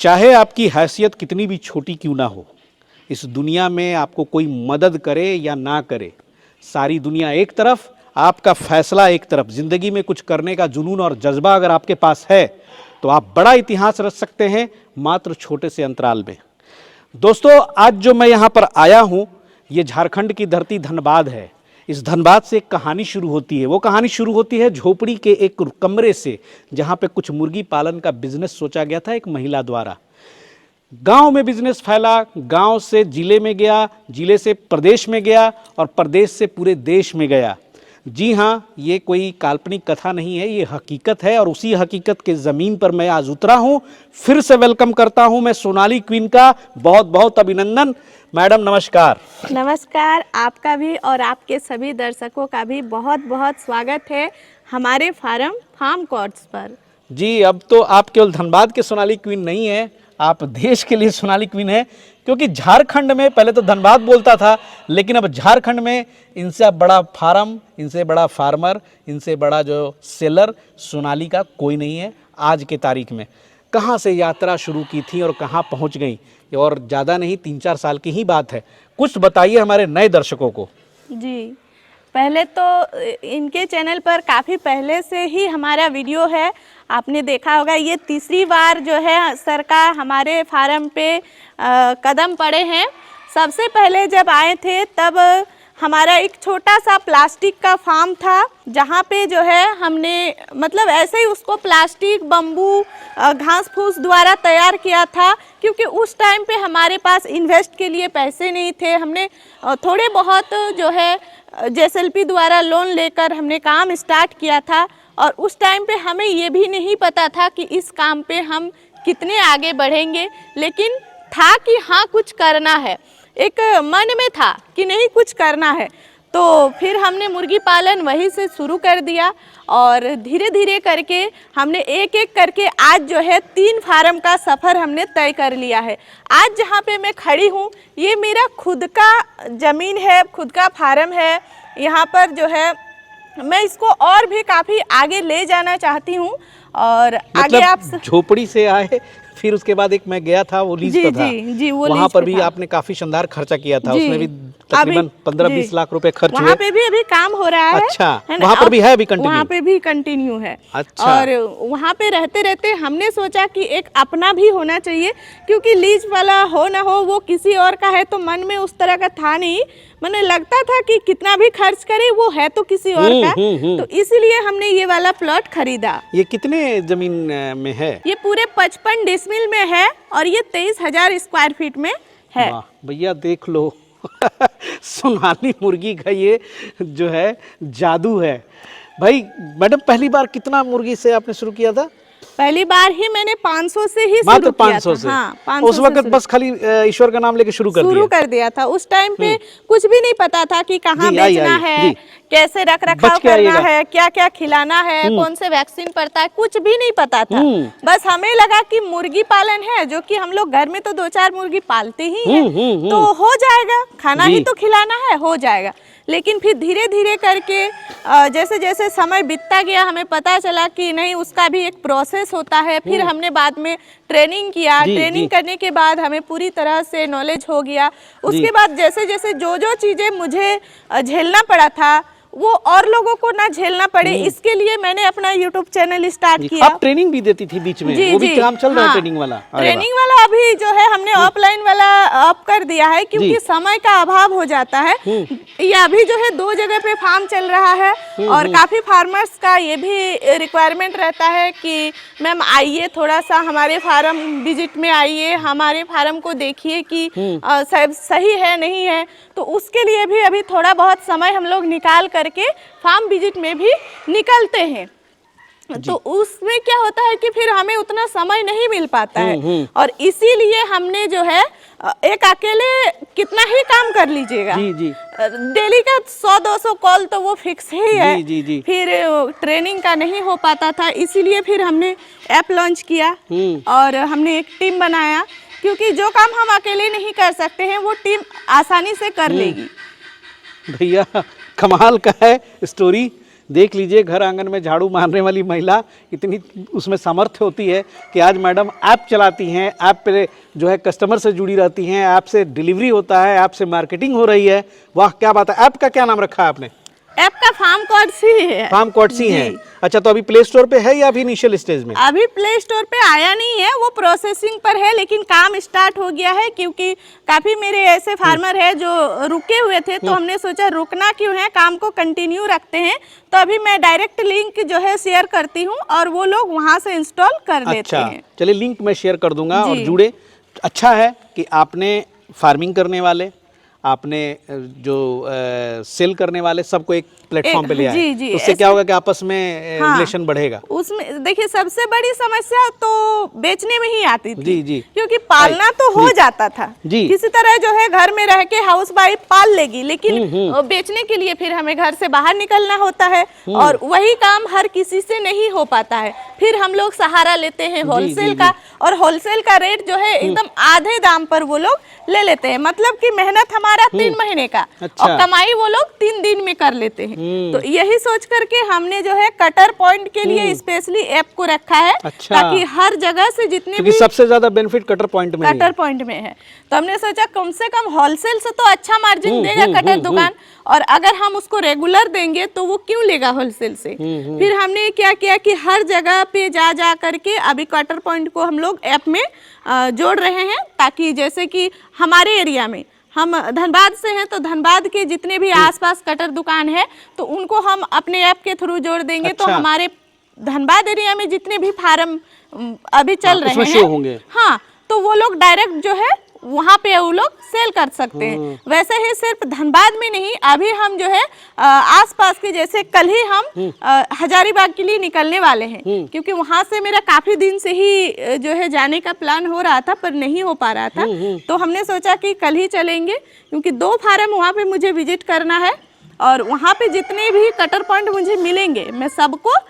चाहे आपकी हैसियत कितनी भी छोटी क्यों ना हो, इस दुनिया में आपको कोई मदद करे या ना करे, सारी दुनिया एक तरफ, आपका फैसला एक तरफ। ज़िंदगी में कुछ करने का जुनून और जज्बा अगर आपके पास है तो आप बड़ा इतिहास रच सकते हैं मात्र छोटे से अंतराल में। दोस्तों, आज जो मैं यहाँ पर आया हूँ, ये झारखंड की धरती धनबाद है। इस धनबाद से एक कहानी शुरू होती है। वो कहानी शुरू होती है झोपड़ी के एक कमरे से, जहाँ पे कुछ मुर्गी पालन का बिजनेस सोचा गया था एक महिला द्वारा। गांव में बिजनेस फैला, गांव से जिले में गया, जिले से प्रदेश में गया और प्रदेश से पूरे देश में गया। जी हाँ, ये कोई काल्पनिक कथा नहीं है, ये हकीकत है और उसी हकीकत के ज़मीन पर मैं आज उतरा हूँ। फिर से वेलकम करता हूँ मैं सोनाली क्वीन का। बहुत बहुत अभिनंदन। मैडम नमस्कार। नमस्कार, आपका भी और आपके सभी दर्शकों का भी बहुत बहुत स्वागत है हमारे फार्म कॉर्ड्स पर। जी, अब तो आप केवल धनबाद के सोनाली क्वीन नहीं है, आप देश के लिए सोनाली क्वीन है, क्योंकि झारखंड में पहले तो धनबाद बोलता था, लेकिन अब झारखंड में इनसे बड़ा फार्म, इनसे बड़ा फार्मर, इनसे बड़ा जो सेलर सोनाली का कोई नहीं है आज के तारीख में। कहाँ से यात्रा शुरू की थी और कहाँ पहुँच गई, और ज़्यादा नहीं 3-4 साल की ही बात है। कुछ बताइए हमारे नए दर्शकों को। जी, पहले तो इनके चैनल पर काफ़ी पहले से ही हमारा वीडियो है, आपने देखा होगा। ये तीसरी बार जो है सरकार हमारे फार्म पे कदम पड़े हैं। सबसे पहले जब आए थे तब हमारा एक छोटा सा प्लास्टिक का फार्म था, जहाँ पे जो है हमने मतलब ऐसे ही उसको प्लास्टिक, बम्बू, घास फूस द्वारा तैयार किया था, क्योंकि उस टाइम पे हमारे पास इन्वेस्ट के लिए पैसे नहीं थे। हमने थोड़े बहुत जो है जेएसएलपी द्वारा लोन लेकर हमने काम स्टार्ट किया था, और उस टाइम पे हमें ये भी नहीं पता था कि इस काम पे हम कितने आगे बढ़ेंगे, लेकिन था कि हाँ कुछ करना है, एक मन में था कि नहीं कुछ करना है। तो फिर हमने मुर्गी पालन वहीं से शुरू कर दिया और धीरे धीरे करके हमने एक एक करके आज जो है 3 फार्म का सफ़र हमने तय कर लिया है। आज जहाँ पे मैं खड़ी हूँ ये मेरा खुद का ज़मीन है, खुद का फार्म है। यहाँ पर जो है मैं इसको और भी काफ़ी आगे ले जाना चाहती हूँ। और आगे आप झोपड़ी से आए, फिर उसके बाद एक मैं गया था वो लीज पे था। जी, वो वहाँ पर भी आपने काफी शानदार खर्चा किया था, उसमें भी तकरीबन 15-20 लाख रुपए खर्च हुए। वहाँ पे भी अभी काम हो रहा है। अच्छा, वहाँ पर भी है, अभी कंटिन्यू? वहाँ पे भी कंटिन्यू है। अच्छा। और वहाँ पे रहते रहते हमने सोचा कि एक अपना भी होना चाहिए, क्योंकि लीज वाला हो ना हो वो किसी और का है, तो मन में उस तरह का था नहीं। मैंने लगता था कि कितना भी खर्च करे वो है तो किसी और का, तो इसीलिए हमने ये वाला प्लॉट खरीदा। ये कितने जमीन में है? ये पूरे 55 डिसमिल में है और ये 23,000 स्क्वायर फीट में है। भैया देख लो सोनाली मुर्गी का ये जो है जादू है भाई। मैडम, पहली बार कितना मुर्गी से आपने शुरू किया था? पहली बार ही मैंने 500 से ही शुरू किया था। से। हाँ, 500 उस वक्त बस खाली ईश्वर का नाम लेके शुरू कर दिया था। उस टाइम पे कुछ भी नहीं पता था कि कहाँ बेचना है, कैसे रख रखाव करना है, क्या क्या खिलाना है, कौन से वैक्सीन पड़ता है, कुछ भी नहीं पता था। बस हमें लगा कि मुर्गी पालन है, जो कि हम लोग घर में तो 2-4 मुर्गी पालते ही हैं, तो हो जाएगा, खाना ही तो खिलाना है, हो जाएगा। लेकिन फिर धीरे धीरे करके जैसे जैसे समय बीतता गया हमें पता चला कि नहीं, उसका भी एक प्रोसेस होता है। फिर हमने बाद में ट्रेनिंग किया। ट्रेनिंग करने के बाद हमें पूरी तरह से नॉलेज हो गया। उसके बाद जैसे जैसे जो चीज़ें मुझे झेलना पड़ा था वो और लोगों को ना झेलना पड़े, इसके लिए मैंने अपना YouTube चैनल स्टार्ट किया। आप ट्रेनिंग भी देती थी बीच में? वो भी काम चल रहा है ट्रेनिंग वाला? ट्रेनिंग वाला अभी जो है हमने ऑफलाइन वाला अप कर दिया है, क्योंकि समय का अभाव हो जाता है। ये अभी जो है 2 जगह पे फार्म चल रहा है, और काफी फार्मर्स का ये भी रिक्वायरमेंट रहता है कि मैम आइए, थोड़ा सा हमारे फार्म विजिट में आइए, हमारे फार्म को देखिए कि सही है नहीं है। तो उसके लिए भी अभी थोड़ा बहुत समय हम लोग निकाल करके फार्म विजिट में भी निकलते हैं। तो उसमें क्या होता है कि फिर हमें उतना समय नहीं मिल पाता है, और इसीलिए हमने जो है एक अकेले कितना ही काम कर लीजिएगा, डेली का 100-200 कॉल तो वो फिक्स ही है। फिर ट्रेनिंग का नहीं हो पाता था, इसीलिए फिर हमने ऐप लॉन्च किया और हमने एक टीम बनाया, क्योंकि जो काम हम अकेले नहीं कर सकते हैं वो टीम आसानी से कर लेगी। भैया कमाल का है स्टोरी। देख लीजिए, घर आंगन में झाड़ू मारने वाली महिला इतनी उसमें सामर्थ्य होती है कि आज मैडम ऐप चलाती हैं, ऐप पे जो है कस्टमर से जुड़ी रहती हैं, ऐप से डिलीवरी होता है, ऐप से मार्केटिंग हो रही है। वाह क्या बात है। ऐप का क्या नाम रखा है आपने? ऐप का फार्म कॉर्डसी है। फार्म कॉर्डसी है। अच्छा, तो अभी प्ले स्टोर पे है या अभी इनिशियल स्टेज में? अभी प्ले स्टोर पे आया नहीं है, वो प्रोसेसिंग पर है, लेकिन काम स्टार्ट हो गया है क्योंकि काफी मेरे ऐसे फार्मर है जो रुके हुए थे, तो हमने सोचा रुकना क्यों है, काम को कंटिन्यू रखते हैं। तो अभी मैं डायरेक्ट लिंक जो है शेयर करती हूँ और वो लोग वहाँ से इंस्टॉल कर लेते हैं। चलिए, लिंक मैं शेयर कर दूंगा और जुड़े। अच्छा है कि आपने फार्मिंग करने वाले, आपने जो सेल करने वाले सबको एक प्लेटफॉर्म पे ले आए। जी, उससे क्या होगा कि आपस में रिलेशन बढ़ेगा। उसमें देखिए सबसे बड़ी समस्या तो बेचने में ही आती थी। जी जी, क्योंकि पालना तो हो जाता था जी, किसी तरह जो है घर में रह के हाउस वाइफ पाल लेगी, लेकिन बेचने के लिए फिर हमें घर से बाहर निकलना होता है और वही काम हर किसी से नहीं हो पाता है। फिर हम लोग सहारा लेते हैं होलसेल का, और होलसेल का रेट जो है एकदम आधे दाम पर वो लोग ले लेते हैं। मतलब कि मेहनत हमारा 3 महीने का और कमाई वो लोग 3 दिन में कर लेते हैं। तो यही सोच करके हमने जो है कटर पॉइंट के लिए स्पेशली ऐप को रखा है। अच्छा। ताकि हर जगह से जितने भी सबसे ज्यादा बेनिफिट कटर पॉइंट में है, तो हमने सोचा कम से कम होलसेल से तो अच्छा मार्जिन देगा कटर दुकान, और अगर हम उसको रेगुलर देंगे तो वो क्यों लेगा होलसेल से। फिर हमने क्या किया कि हर जगह पे जा करके अभी कटर पॉइंट को हम लोग ऐप में जोड़ रहे हैं, ताकि जैसे कि हमारे एरिया में हम धनबाद से हैं तो धनबाद के जितने भी आसपास कटर दुकान है तो उनको हम अपने ऐप के थ्रू जोड़ देंगे। अच्छा। तो हमारे धनबाद एरिया में जितने भी फार्म अभी चल रहे हैं होंगे। हाँ, तो वो लोग डायरेक्ट जो है वहाँ पे वो लोग सेल कर सकते हैं। वैसे ही सिर्फ धनबाद में नहीं, अभी हम जो है आसपास के, जैसे कल ही हम हजारीबाग के लिए निकलने वाले हैं, क्योंकि वहाँ से मेरा काफी दिन से ही जो है जाने का प्लान हो रहा था पर नहीं हो पा रहा था। तो हमने सोचा कि कल ही चलेंगे, क्योंकि 2 फार्म वहाँ पे मुझे विजिट करना है और वहाँ पे जितने भी कटर पॉइंट मुझे मिलेंगे मैं सबको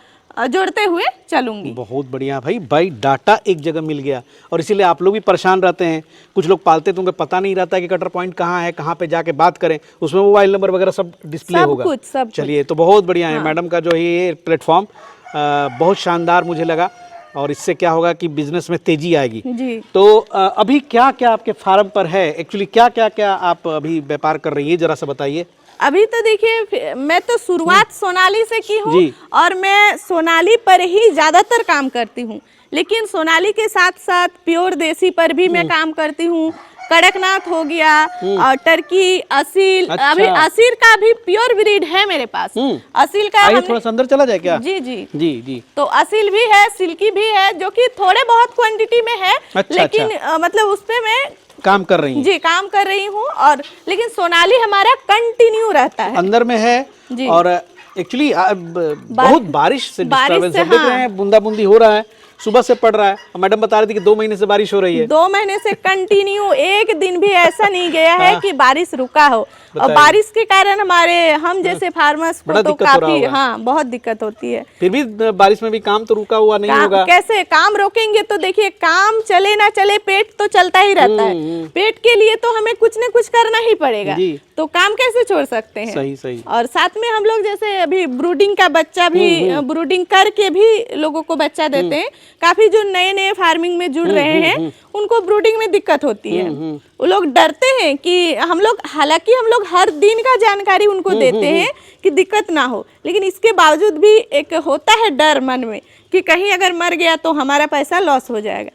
जोड़ते हुए चलूंगी। बहुत बढ़िया भाई डाटा एक जगह मिल गया, और इसीलिए आप लोग भी परेशान रहते हैं। कुछ लोग पालते तो उनको पता नहीं रहता कि कटर पॉइंट कहाँ है, कहाँ पे जाके बात करें, उसमें मोबाइल नंबर वगैरह सब डिस्प्ले होगा। सब चलिए, तो बहुत बढ़िया है मैडम का जो है ये प्लेटफॉर्म, बहुत शानदार मुझे लगा, और इससे क्या होगा कि बिजनेस में तेजी आएगी जी। तो अभी क्या क्या आपके फार्म पर है, एक्चुअली क्या क्या क्या आप अभी व्यापार कर रही है, जरा सा बताइए। अभी तो देखिए मैं तो शुरुआत सोनाली से की हूँ और मैं सोनाली पर ही ज्यादातर काम करती हूँ, लेकिन सोनाली के साथ साथ प्योर देसी पर भी मैं काम करती हूँ। कड़कनाथ हो गया और टर्की, असील। अच्छा। अभी असील का भी प्योर ब्रीड है मेरे पास। असील का थोड़ा सा अंदर चला जाए क्या? जी जी जी जी। तो असील भी है, सिल्की भी है, जो कि थोड़े बहुत क्वांटिटी में है। अच्छा, लेकिन मतलब उस पे मैं काम कर रही हैं? जी काम कर रही हूँ, और लेकिन सोनाली हमारा कंटिन्यू रहता है, अंदर में है जी। और एक्चुअली बहुत बारिश से डिस्टर्बेंस देख रहे हैं, बूंदा बूंदी हो रहा है, सुबह से पड़ रहा है। मैडम बता रही थी कि 2 महीने से बारिश हो रही है। 2 महीने से कंटिन्यू, एक दिन भी ऐसा नहीं गया है कि बारिश रुका हो। और बारिश के कारण हम जैसे फार्मर्स को तो काफी बहुत दिक्कत होती है। फिर भी बारिश में भी काम तो रुका हुआ नहीं होगा। कैसे काम रोकेंगे? तो देखिए काम चले ना चले, पेट तो चलता ही रहता है। पेट के लिए तो हमें कुछ न कुछ करना ही पड़ेगा, तो काम कैसे छोड़ सकते हैं? सही सही। और साथ में हम लोग जैसे अभी ब्रूडिंग का बच्चा भी ब्रूडिंग करके भी लोगों को बच्चा देते हैं। काफी जो नए नए फार्मिंग में जुड़ रहे हैं उनको ब्रूडिंग में दिक्कत होती है। वो लोग डरते हैं कि हालांकि हम लोग हर दिन का जानकारी उनको देते हैं कि दिक्कत ना हो, लेकिन इसके बावजूद भी एक होता है डर मन में कि कहीं अगर मर गया तो हमारा पैसा लॉस हो जाएगा।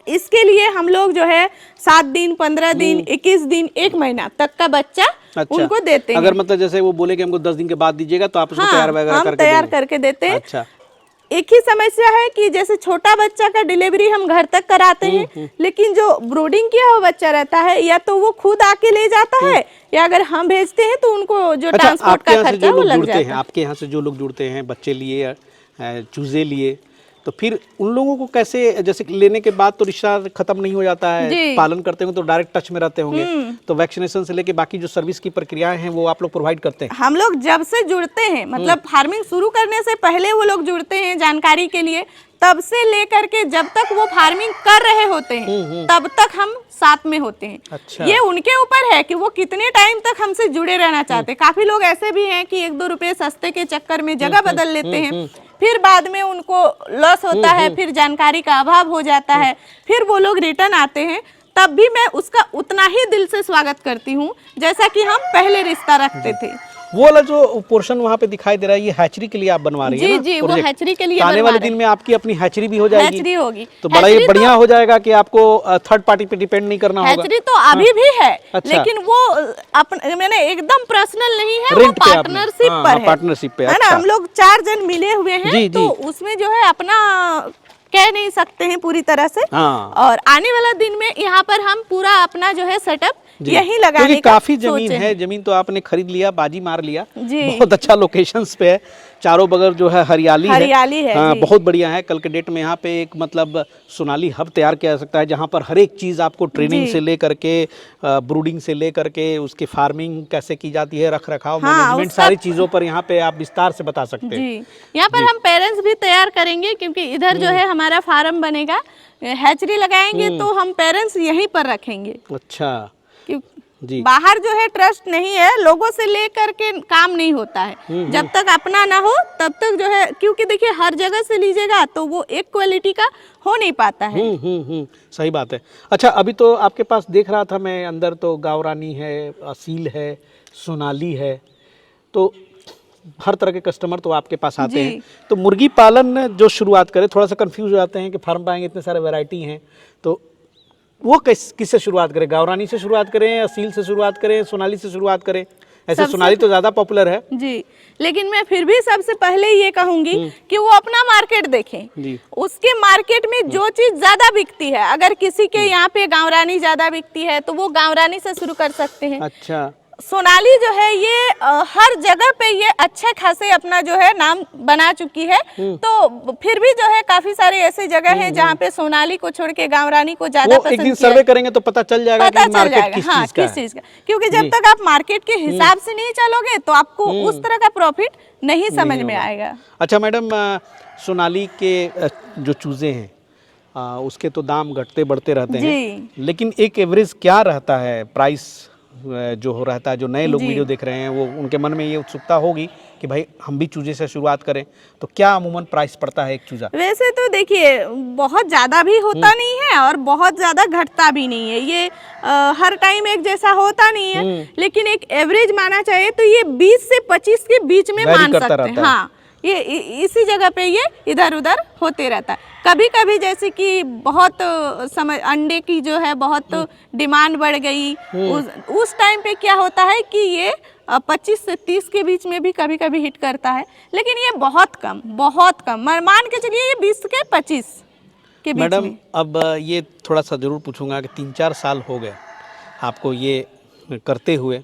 इसके लिए हम लोग जो है 7 दिन, 15 दिन, 21 दिन, 1 महीना तक का बच्चा उनको देते हैं। अगर मतलब जैसे वो बोले कि हमको 10 दिन के बाद दीजिएगा तो आप उसको तैयार करके देते हैं। अच्छा। एक ही समस्या है कि जैसे छोटा बच्चा का डिलीवरी हम घर तक कराते हैं, लेकिन जो ब्रूडिंग किया हुआ बच्चा रहता है या तो वो खुद आके ले जाता है, या अगर हम भेजते हैं तो उनको जो ट्रांसपोर्ट का खर्चा वो लग जाता है। आपके यहाँ से जो लोग जुड़ते हैं, बच्चे लिए, चूजे लिए, तो फिर उन लोगों को कैसे, जैसे लेने के बाद तो रिश्ता खत्म नहीं हो जाता है, पालन करते होंगे तो डायरेक्ट टच में रहते होंगे, तो वैक्सीनेशन से लेके बाकी जो सर्विस की प्रक्रियाएं हैं वो आप लोग प्रोवाइड करते हैं? हम लोग जब से जुड़ते हैं, मतलब फार्मिंग शुरू करने से पहले वो लोग जुड़ते हैं जानकारी के लिए, तब से लेकर के जब तक वो फार्मिंग कर रहे होते हैं तब तक हम साथ में होते हैं। अच्छा। ये उनके ऊपर है कि वो कितने टाइम तक हमसे जुड़े रहना चाहते हैं। काफी लोग ऐसे भी हैं कि 1-2 रुपए सस्ते के चक्कर में जगह बदल लेते हैं, फिर बाद में उनको लॉस होता है, फिर जानकारी का अभाव हो जाता है, फिर वो लोग रिटर्न आते हैं। तब भी मैं उसका उतना ही दिल से स्वागत करती हूँ जैसा कि हम पहले रिश्ता रखते थे। वो वाला जो पोर्शन वहाँ पे दिखाई दे रहा है, ये हैचरी के लिए आप बनवा रही है ना? जी, वो प्रोजेक्ट? हैचरी के लिए तो आने बनवा वाले रहे दिन में आपकी अपनी हैचरी भी हो जाएगी। हैचरी होगी तो बड़ा ये बढ़िया हो जाएगा कि आपको थर्ड पार्टी पे डिपेंड नहीं करना होगा। हैचरी तो अभी भी है, अच्छा। लेकिन वो मैंने एकदम पर्सनल नहीं है, वो रेंट पे आपने? पार्टनरशिप हाँ, पर है। पार्टनरशिप पे, है ना? अच्छा। हम लोग 4 जन मिले हुए हैं, जी, तो जी। उसमें जो है अपना कह नहीं सकते हैं पूरी तरह से। हाँ। और आने वाला दिन में यहाँ पर हम पूरा अपना जो है सेटअप जी। यही लगाने क्योंकि का काफी जमीन सोचे है, हैं। जमीन तो आपने खरीद लिया, बाजी मार लिया। जी। बहुत अच्छा लोकेशंस पे है, चारों बगल जो है हरियाली हरियाली है, हाँ, जी। बहुत बढ़िया है। कल के डेट में यहाँ पे एक मतलब सोनाली हब तैयार किया जा सकता है, जहाँ पर हर एक चीज आपको ट्रेनिंग जी। से लेकर के ब्रूडिंग से लेकर के उसकी फार्मिंग कैसे की जाती है, रख रखाव, हाँ, मैनेजमेंट, उसका- सारी चीजों पर यहाँ पे आप विस्तार से बता सकते हैं। जी, यहाँ पर हम पेरेंट्स भी तैयार करेंगे, क्योंकि इधर जो है हमारा फार्म बनेगा, हैचरी लगाएंगे तो हम पेरेंट्स यहीं पर रखेंगे। अच्छा क्यों- जी। बाहर जो है ट्रस्ट नहीं है, लोगों से लेकर के काम नहीं होता है। जब तक अपना ना हो तब तक जो है, क्योंकि देखिए हर जगह से लीजिएगा तो वो एक क्वालिटी का हो नहीं पाता है। सही बात है। अच्छा, अभी तो आपके पास देख रहा था मैं अंदर, तो गावरानी है, असील है, सोनाली है, तो हर तरह के कस्टमर तो आपके पास आते जी। हैं। तो मुर्गी पालन जो शुरुआत करें, थोड़ा सा कंफ्यूज हो जाते हैं कि फार्म पाएंगे इतने सारे वैरायटी हैं, तो वो किससे शुरुआत करें? गावरानी से शुरुआत करें, असील से शुरुआत करें, सोनाली से शुरुआत करें? ऐसे सबसे- सोनाली तो ज़्यादा पॉपुलर है। जी, लेकिन मैं फिर भी सबसे पहले ये कहूंगी कि वो अपना मार्केट देखें। जी। उसके मार्केट में जो चीज ज्यादा बिकती है, अगर किसी के यहाँ पे गांवरानी ज्यादा बिकती है तो वो गांवरानी से शुरू कर सकते हैं। अच्छा। सोनाली जो है ये हर जगह पे ये अच्छे खासे अपना जो है नाम बना चुकी है। तो फिर भी जो है काफी सारे ऐसे जगह हैं जहाँ पे सोनाली को छोड़ के गांवरानी को ज्यादा वो पसंद एक दिन किया सर्वे करेंगे तो पता चल जाएगा पता कि चल मार्केट जाएगा, किस हाँ, चीज़ का किस है। चीज का। क्योंकि जब तक आप मार्केट के हिसाब से नहीं चलोगे तो आपको उस तरह का प्रॉफिट नहीं समझ में आएगा। अच्छा मैडम, सोनाली के जो चूजे हैं उसके तो दाम घटते बढ़ते रहते हैं, जी। लेकिन एक एवरेज क्या रहता है प्राइस जो हो रहता है? जो नए लोग जी। वीडियो देख रहे हैं वो, उनके मन में ये उत्सुकता होगी कि भाई हम भी चूजे से शुरुआत करें, तो क्या अमूमन प्राइस पड़ता है एक चूजा? वैसे तो देखिए बहुत ज्यादा भी होता नहीं है और बहुत ज्यादा घटता भी नहीं है। ये हर टाइम एक जैसा होता नहीं है, लेकिन एक एवरेज माना चाहिए तो ये 20 से 25 के बीच में Vary मान करता सकते हैं। रहता है। हाँ, ये इसी जगह पे ये इधर उधर होते रहता है। कभी कभी जैसे कि बहुत समय अंडे की जो है बहुत डिमांड बढ़ गई, उस टाइम पे क्या होता है कि ये 25 से 30 के बीच में भी कभी कभी हिट करता है, लेकिन ये बहुत कम मान के चलिए ये 20 के 25 के बीच मैडम में। अब ये थोड़ा सा ज़रूर पूछूंगा कि 3-4 साल हो गए आपको ये करते हुए,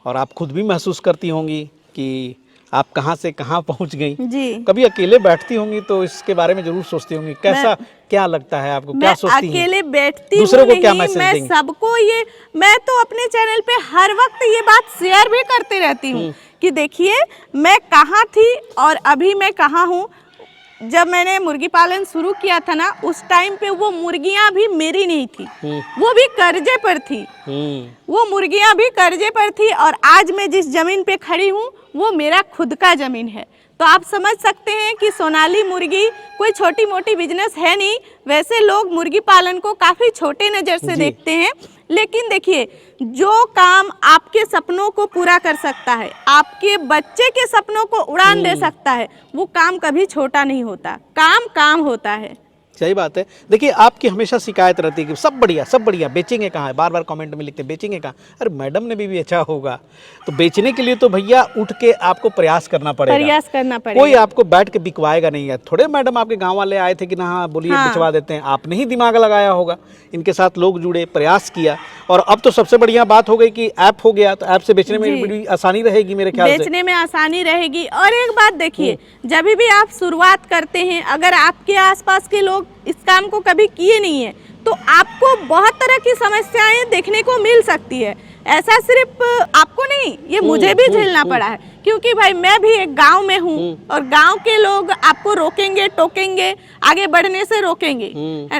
और आप खुद भी महसूस करती होंगी कि आप कहाँ से कहाँ पहुँच गई। जी, कभी अकेले बैठती होंगी तो इसके बारे में जरूर सोचती होंगी, कैसा क्या लगता है आपको, क्या मैं सोचती हैं? अकेले बैठती दूसरों हूँ को क्या नहीं, मैसेज मैं देंगी? सबको ये, मैं तो अपने चैनल पे हर वक्त ये बात शेयर भी करती रहती हूँ कि देखिए मैं कहाँ थी और अभी मैं कहाँ हूँ। जब मैंने मुर्गी पालन शुरू किया था ना, उस टाइम पे वो मुर्गियाँ भी मेरी नहीं थी, वो भी कर्जे पर थी। वो मुर्गियाँ भी कर्जे पर थी, और आज मैं जिस जमीन पे खड़ी हूँ वो मेरा खुद का जमीन है। तो आप समझ सकते हैं कि सोनाली मुर्गी कोई छोटी मोटी बिजनेस है नहीं। वैसे लोग मुर्गी पालन को काफ़ी छोटे नज़र से देखते हैं, लेकिन देखिए जो काम आपके सपनों को पूरा कर सकता है, आपके बच्चे के सपनों को उड़ान दे सकता है, वो काम कभी छोटा नहीं होता। काम होता है। सही बात है। देखिए आपकी हमेशा शिकायत रहती है कि सब बढ़िया बेचेंगे कहाँ है, बार बार कमेंट में लिखते हैं बेचेंगे कहाँ। अरे मैडम ने भी बेचा होगा, तो बेचने के लिए तो भैया उठ के आपको प्रयास करना पड़ेगा। कोई आपको बैठ के बिकवाएगा नहीं है। थोड़े मैडम आपके गांव वाले आए थे कि ना हाँ बोलिए बिचवा देते हैं, आपने ही दिमाग लगाया होगा, इनके साथ लोग जुड़े, प्रयास किया, और अब तो सबसे बढ़िया बात हो गई कि ऐप हो गया, तो ऐप से बेचने में बड़ी आसानी रहेगी मेरे ख्याल से। बेचने में आसानी रहेगी। और एक बात देखिए, जब भी आप शुरुआत करते हैं, अगर आपके आसपास के लोग इस काम को कभी किए नहीं है तो आपको बहुत तरह की समस्याएं देखने को मिल सकती है। ऐसा सिर्फ आपको नहीं नहीं, ये मुझे भी झेलना पड़ा है, क्योंकि भाई मैं भी एक गांव में हूँ और गांव के लोग आपको रोकेंगे, टोकेंगे, आगे बढ़ने से रोकेंगे,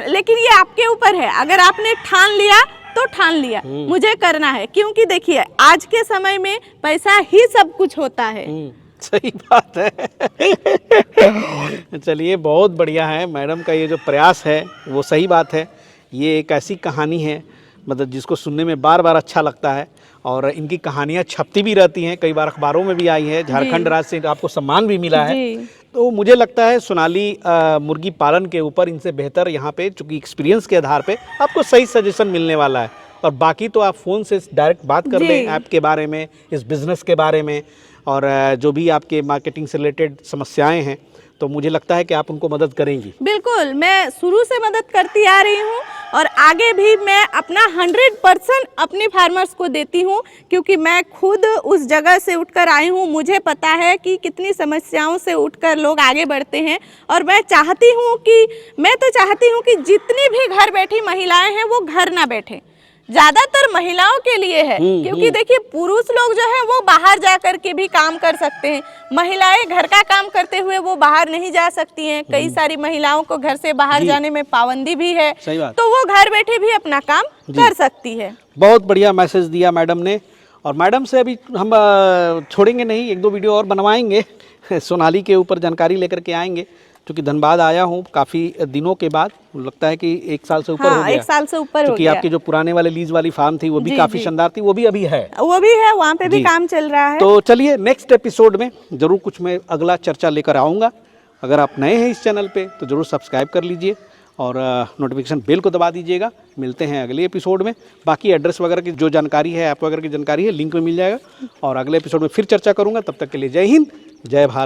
लेकिन ये आपके ऊपर है। अगर आपने ठान लिया तो ठान लिया, मुझे करना है, क्योंकि देखिए आज के समय में पैसा ही सब कुछ होता है। सही बात है। चलिए, बहुत बढ़िया है मैडम का ये जो प्रयास है, वो सही बात है। ये एक ऐसी कहानी है मतलब जिसको सुनने में बार बार अच्छा लगता है, और इनकी कहानियाँ छपती भी रहती हैं, कई बार अखबारों में भी आई है। झारखंड राज्य से आपको सम्मान भी मिला है। तो मुझे लगता है सोनाली मुर्गी पालन के ऊपर इनसे बेहतर यहाँ पे, चूँकि एक्सपीरियंस के आधार पे आपको सही सजेशन मिलने वाला है। और बाकी तो आप फ़ोन से डायरेक्ट बात कर लें ऐप के बारे में, इस बिज़नेस के बारे में, और जो भी आपके मार्केटिंग से रिलेटेड समस्याएं हैं, तो मुझे लगता है कि आप उनको मदद करेंगी। बिल्कुल, मैं शुरू से मदद करती आ रही हूँ और आगे भी मैं अपना 100% अपने फार्मर्स को देती हूँ, क्योंकि मैं खुद उस जगह से उठकर आई हूँ। मुझे पता है कि कितनी समस्याओं से उठकर लोग आगे बढ़ते हैं, और मैं तो चाहती हूँ कि जितनी भी घर बैठी महिलाएं हैं वो घर ना बैठे। ज्यादातर महिलाओं के लिए है, क्योंकि देखिए पुरुष लोग जो है वो बाहर जा कर के भी काम कर सकते हैं, महिलाएं घर का काम करते हुए वो बाहर नहीं जा सकती हैं। कई सारी महिलाओं को घर से बाहर जाने में पाबंदी भी है, तो वो घर बैठे भी अपना काम कर सकती है। बहुत बढ़िया मैसेज दिया मैडम ने, और मैडम से अभी हम छोड़ेंगे नहीं, 1-2 वीडियो और बनवाएंगे, सोनाली के ऊपर जानकारी लेकर के आएंगे। क्योंकि धनबाद आया हूँ काफ़ी दिनों के बाद, लगता है कि 1 साल से ऊपर हो गया। 1 साल से ऊपर हो क्योंकि गया। आपकी जो पुराने वाले लीज वाली फार्म थी वो भी काफ़ी शानदार थी, वो भी अभी है, वहाँ पे भी काम चल रहा है। तो चलिए नेक्स्ट एपिसोड में जरूर कुछ मैं अगला चर्चा लेकर आऊँगा। अगर आप नए हैं इस चैनल पे तो जरूर सब्सक्राइब कर लीजिए और नोटिफिकेशन बेल को दबा दीजिएगा। मिलते हैं अगले एपिसोड में। बाकी एड्रेस वगैरह की जो जानकारी है, ऐप वगैरह की जानकारी है, लिंक में मिल जाएगा, और अगले एपिसोड में फिर चर्चा करूँगा। तब तक के लिए जय हिंद, जय भारत।